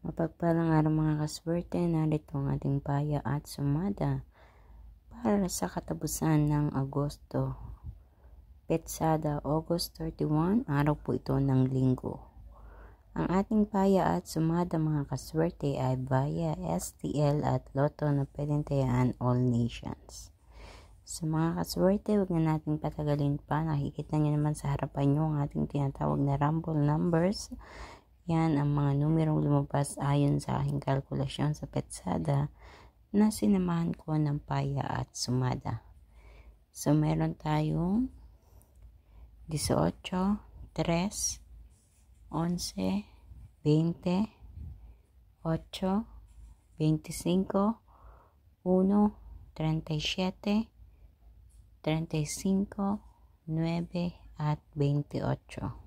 Mapagpalang araw mga kaswerte, narito ang ating paya at sumada para sa katapusan ng Agosto. Petsada, August 31, araw po ito ng linggo. Ang ating paya at sumada mga kaswerte ay via STL at Lotto na pwedeng tayaan all nations. Sa mga kaswerte, huwag na natin patagalin pa. Nakikita nyo naman sa harapan nyo ang ating tinatawag na rumble numbers. Yan ang mga numerong lumabas ayon sa aking kalkulasyon sa Petsada na sinamahan ko ng paya at sumada. So, meron tayong 18, 3, 11, 20, 8, 25, 1, 37, 35, 9, at 28.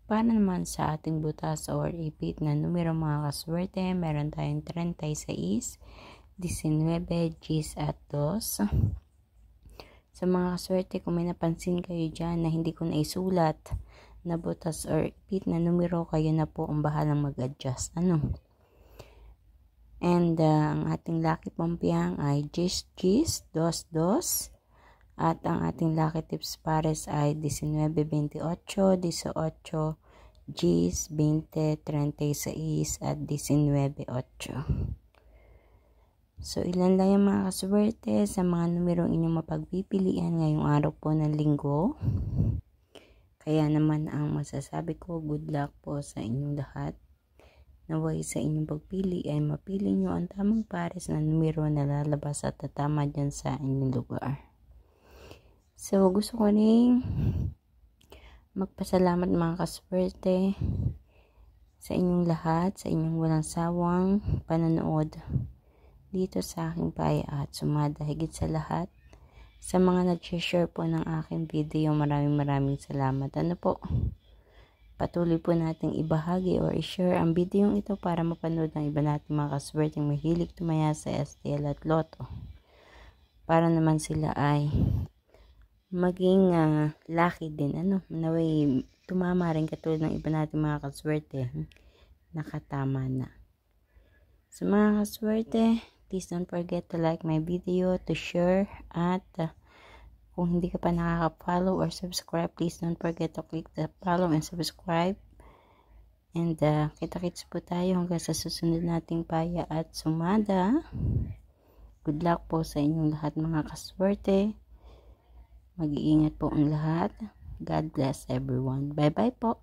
Para naman sa ating butas or ipit na numero mga kaswerte, meron tayong 36, 19, 10 at 2. Sa mga kaswerte, kung may napansin kayo dyan na hindi ko naisulat na butas or ipit na numero, kayo na po ang bahalang mag-adjust. And ang ating lucky pampiang ay 10, 10, 2, 2. At ang ating lucky tips pares ay 19, 28, 18, 10, 20, 36 at 19, 8. So, ilan lang yung mga kaswerte sa mga numerong inyong mapagpipilian ngayong araw po ng linggo. Kaya naman ang masasabi ko, good luck po sa inyong lahat. Naway sa inyong pagpili ay mapili nyo ang tamang pares na numero na lalabas at tatama dyan sa inyong lugar. So, gusto ko rin magpasalamat mga kaswerte sa inyong lahat, sa inyong walang sawang panonood dito sa aking paya at sumada. Higit sa lahat, sa mga nag-share po ng aking video, maraming salamat. Patuloy po nating ibahagi or i-share ang video ito para mapanood ng iba nating mga kaswerte mahilig tumaya sa STL at Lotto. Para naman sila ay maging lucky din, naway tumama rin katulad ng iba natin mga kaswerte, nakatama na. So mga kaswerte, please don't forget to like my video, to share, at kung hindi ka pa nakaka-follow or subscribe, please don't forget to click the follow and subscribe. And kita-kits po tayo hanggang sa susunod nating paya at sumada. Good luck po sa inyong lahat mga kaswerte. Mag-iingat po ang lahat. God bless everyone. Bye-bye po.